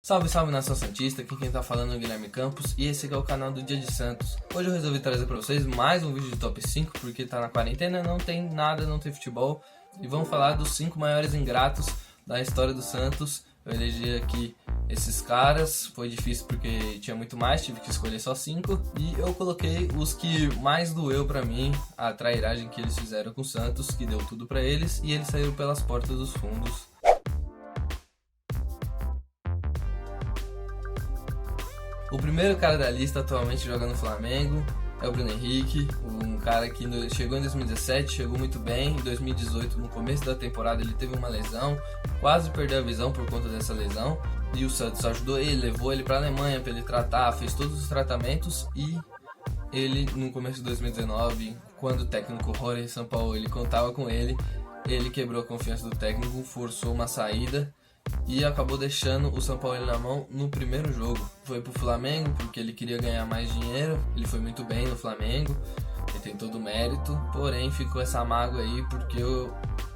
Salve, salve nação santista, aqui quem tá falando é o Guilherme Campos e esse aqui é o canal do Dia de Santos. Hoje eu resolvi trazer pra vocês mais um vídeo de top 5 porque tá na quarentena, não tem nada, não tem futebol. E vamos falar dos 5 maiores ingratos da história do Santos. Eu elegi aqui esses caras, foi difícil porque tinha muito mais, tive que escolher só 5. E eu coloquei os que mais doeu pra mim, a trairagem que eles fizeram com o Santos, que deu tudo pra eles e eles saíram pelas portas dos fundos. O primeiro cara da lista atualmente joga no Flamengo é o Bruno Henrique, um cara que chegou em 2017, chegou muito bem. Em 2018, no começo da temporada, ele teve uma lesão, quase perdeu a visão por conta dessa lesão. E o Santos ajudou ele, levou ele para a Alemanha para ele tratar, fez todos os tratamentos. E ele, no começo de 2019, quando o técnico Jorge Sampaoli contava com ele quebrou a confiança do técnico, forçou uma saída e acabou deixando o Sampaoli na mão no primeiro jogo. Foi pro Flamengo porque ele queria ganhar mais dinheiro, ele foi muito bem no Flamengo, ele tem todo o mérito, porém ficou essa mágoa aí porque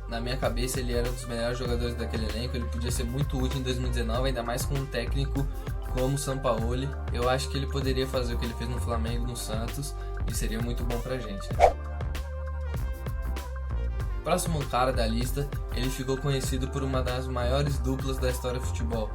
na minha cabeça ele era um dos melhores jogadores daquele elenco, ele podia ser muito útil em 2019, ainda mais com um técnico como o Sampaoli. Eu acho que ele poderia fazer o que ele fez no Flamengo, no Santos, e seria muito bom pra gente. Próximo cara da lista, ele ficou conhecido por uma das maiores duplas da história do futebol,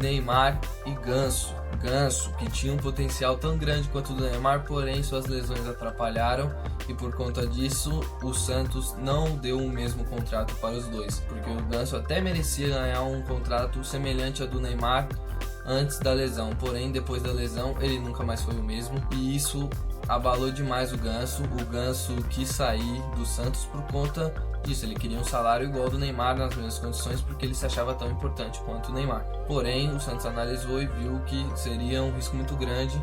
Neymar e Ganso. Ganso, que tinha um potencial tão grande quanto o do Neymar, porém suas lesões atrapalharam e por conta disso o Santos não deu o mesmo contrato para os dois, porque o Ganso até merecia ganhar um contrato semelhante ao do Neymar antes da lesão, porém depois da lesão ele nunca mais foi o mesmo e isso abalou demais o Ganso. O Ganso quis sair do Santos por conta disso, ele queria um salário igual ao do Neymar nas mesmas condições porque ele se achava tão importante quanto o Neymar. Porém o Santos analisou e viu que seria um risco muito grande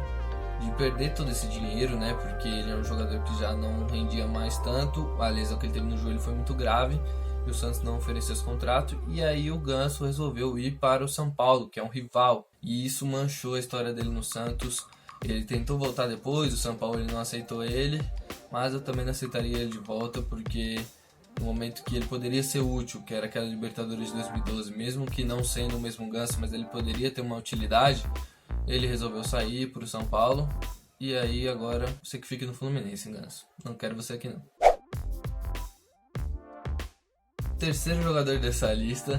de perder todo esse dinheiro, né? Porque ele é um jogador que já não rendia mais tanto, a lesão que ele teve no joelho foi muito grave e o Santos não ofereceu esse contrato, e aí o Ganso resolveu ir para o São Paulo, que é um rival, e isso manchou a história dele no Santos. Ele tentou voltar depois, o São Paulo não aceitou ele, mas eu também não aceitaria ele de volta, porque no momento que ele poderia ser útil, que era aquela Libertadores de 2012, mesmo que não sendo o mesmo Ganso, mas ele poderia ter uma utilidade, ele resolveu sair para o São Paulo, e aí agora você que fique no Fluminense, Ganso. Não quero você aqui não. Terceiro jogador dessa lista,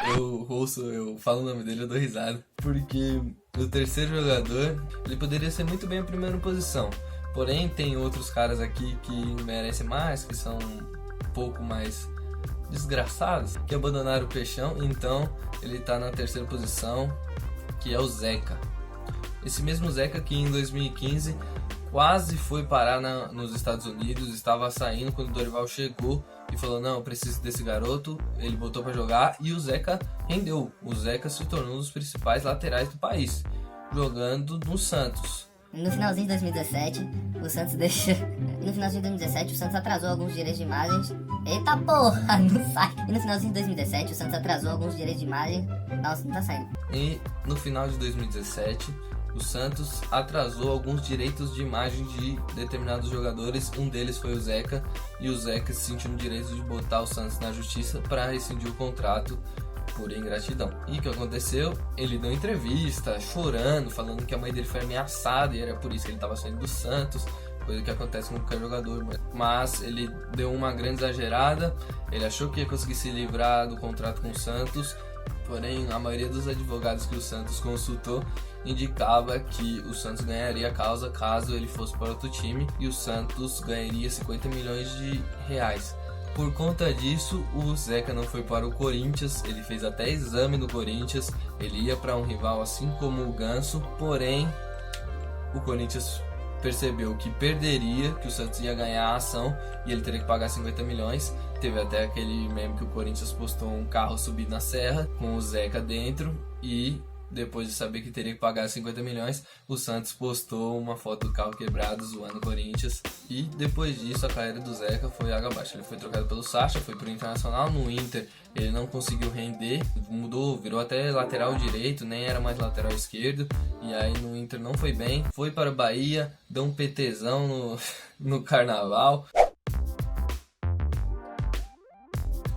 eu falo o nome dele, eu dou risada, porque o terceiro jogador, ele poderia ser muito bem a primeira posição, porém tem outros caras aqui que merecem mais, que são um pouco mais desgraçados, que abandonaram o Peixão, então ele tá na terceira posição, que é o Zeca. Esse mesmo Zeca que em 2015 quase foi parar nos Estados Unidos, estava saindo quando o Dorival chegou e falou: não, eu preciso desse garoto. Ele botou para jogar e o Zeca rendeu. O Zeca se tornou um dos principais laterais do país, jogando no Santos. No finalzinho de 2017, o Santos deixou. No finalzinho de 2017, o Santos atrasou alguns direitos de imagens. Eita porra, não sai. E no finalzinho de 2017, o Santos atrasou alguns direitos de imagem. Nossa, não tá saindo. E no final de 2017, o Santos atrasou alguns direitos de imagem de determinados jogadores, um deles foi o Zeca, e o Zeca se sentiu no direito de botar o Santos na justiça para rescindir o contrato por ingratidão. E o que aconteceu? Ele deu entrevista chorando, falando que a mãe dele foi ameaçada e era por isso que ele estava saindo do Santos, coisa que acontece com qualquer jogador, mas ele deu uma grande exagerada, ele achou que ia conseguir se livrar do contrato com o Santos, porém a maioria dos advogados que o Santos consultou indicava que o Santos ganharia a causa caso ele fosse para outro time e o Santos ganharia 50 milhões de reais. Por conta disso, o Zeca não foi para o Corinthians, ele fez até exame no Corinthians, ele ia para um rival assim como o Ganso, porém o Corinthians percebeu que perderia, que o Santos ia ganhar a ação e ele teria que pagar 50 milhões. Teve até aquele meme que o Corinthians postou um carro subindo na serra com o Zeca dentro e depois de saber que teria que pagar 50 milhões, o Santos postou uma foto do carro quebrado zoando o Corinthians. E depois disso a carreira do Zeca foi água abaixo. Ele foi trocado pelo Sacha, foi pro Internacional. No Inter ele não conseguiu render, mudou, virou até lateral direito, nem era mais lateral esquerdo. E aí no Inter não foi bem, foi para o Bahia, deu um PTzão no Carnaval.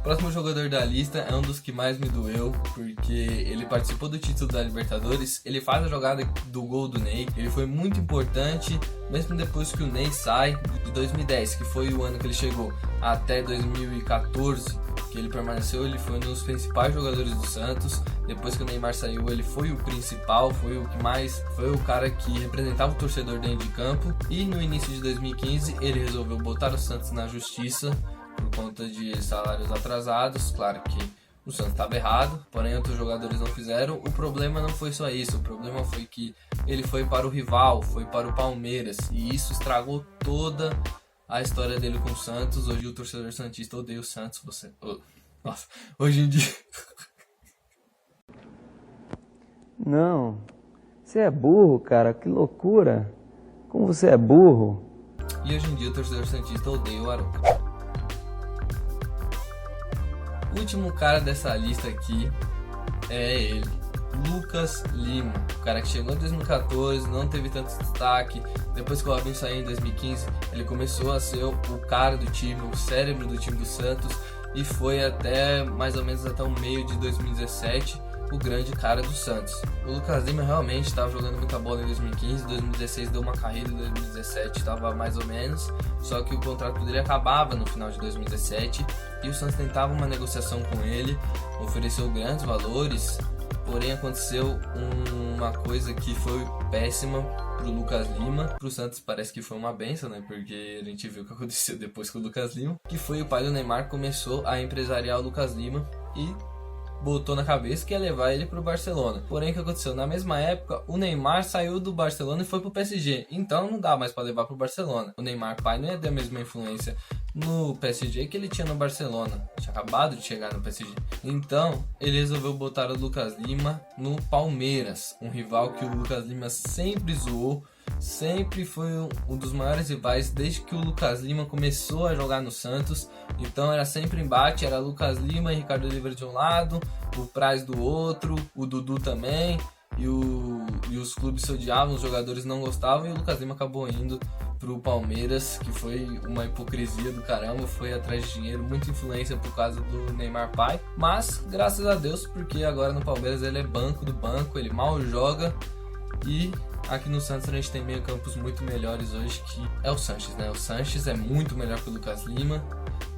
Próximo jogador da lista é um dos que mais me doeu, porque ele participou do título da Libertadores, ele faz a jogada do gol do Ney, ele foi muito importante, mesmo depois que o Ney sai, de 2010, que foi o ano que ele chegou, até 2014, que ele permaneceu, ele foi um dos principais jogadores do Santos. Depois que o Neymar saiu, ele foi o principal, foi o cara que representava o torcedor dentro de campo. E no início de 2015, ele resolveu botar o Santos na justiça por conta de salários atrasados. Claro que o Santos estava errado, porém outros jogadores não fizeram. O problema não foi só isso, o problema foi que ele foi para o rival, foi para o Palmeiras, e isso estragou toda a história dele com o Santos. Hoje o torcedor santista odeia o Santos. Nossa, hoje em dia... Não, você é burro, cara, que loucura. Como você é burro. E hoje em dia o torcedor santista odeia o Arouca. O último cara dessa lista aqui é ele, Lucas Lima. O cara que chegou em 2014, não teve tanto destaque. Depois que o Robinho saiu em 2015, ele começou a ser o cara do time, o cérebro do time do Santos, e foi até mais ou menos até o meio de 2017 o grande cara do Santos. O Lucas Lima realmente estava jogando muita bola em 2015, 2016 deu uma carreira, em 2017 estava mais ou menos, só que o contrato dele acabava no final de 2017 e o Santos tentava uma negociação com ele, ofereceu grandes valores, porém aconteceu uma coisa que foi péssima pro Lucas Lima. Pro Santos parece que foi uma benção, né? Porque a gente viu o que aconteceu depois com o Lucas Lima, que foi o pai do Neymar começou a empresariar o Lucas Lima e botou na cabeça que ia levar ele pro Barcelona. Porém, o que aconteceu? Na mesma época, o Neymar saiu do Barcelona e foi pro PSG. Então não dá mais para levar pro Barcelona. O Neymar pai não ia ter a mesma influência no PSG que ele tinha no Barcelona. Tinha acabado de chegar no PSG. Então, ele resolveu botar o Lucas Lima no Palmeiras, um rival que o Lucas Lima sempre zoou. Sempre foi um dos maiores rivais desde que o Lucas Lima começou a jogar no Santos. Então era sempre embate, era Lucas Lima e Ricardo Oliveira de um lado, o Praz do outro, o Dudu também, e os clubes se odiavam, os jogadores não gostavam, e o Lucas Lima acabou indo pro Palmeiras, que foi uma hipocrisia do caramba, foi atrás de dinheiro, muita influência por causa do Neymar pai, mas graças a Deus, porque agora no Palmeiras ele é banco do banco, ele mal joga. E aqui no Santos a gente tem meio campos muito melhores hoje, que é o Sanches, né? O Sanches é muito melhor que o Lucas Lima.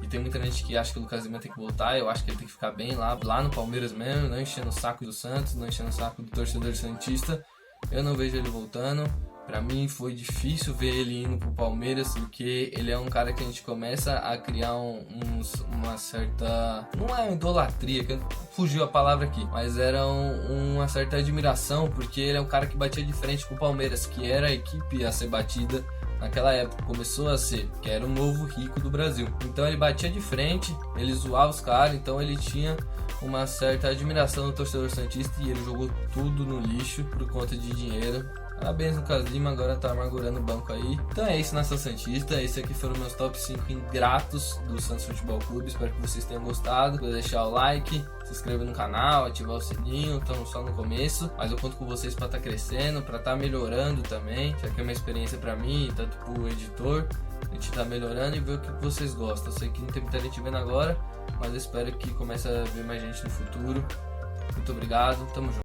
E tem muita gente que acha que o Lucas Lima tem que voltar. Eu acho que ele tem que ficar bem lá no Palmeiras mesmo, não enchendo o saco do Santos, não enchendo o saco do torcedor santista. Eu não vejo ele voltando. Pra mim foi difícil ver ele indo pro Palmeiras, porque ele é um cara que a gente começa a criar uma certa... Não é idolatria, que fugiu a palavra aqui, mas era uma certa admiração, porque ele é um cara que batia de frente com o Palmeiras, que era a equipe a ser batida naquela época, começou a ser, que era o novo rico do Brasil. Então ele batia de frente, ele zoava os caras, então ele tinha uma certa admiração do torcedor santista e ele jogou tudo no lixo por conta de dinheiro. Parabéns, Lucas Lima, agora tá amargurando o banco aí. Então é isso, Nação Santista. Esse aqui foram meus top 5 ingratos do Santos Futebol Clube. Espero que vocês tenham gostado. Vou deixar o like, se inscrever no canal, ativar o sininho. Estamos só no começo, mas eu conto com vocês para estar crescendo, para estar melhorando também. Isso aqui é uma experiência para mim, tanto pro editor. A gente tá melhorando e ver o que vocês gostam. Eu sei que não tem muita gente vendo agora, mas eu espero que comece a ver mais gente no futuro. Muito obrigado, tamo junto.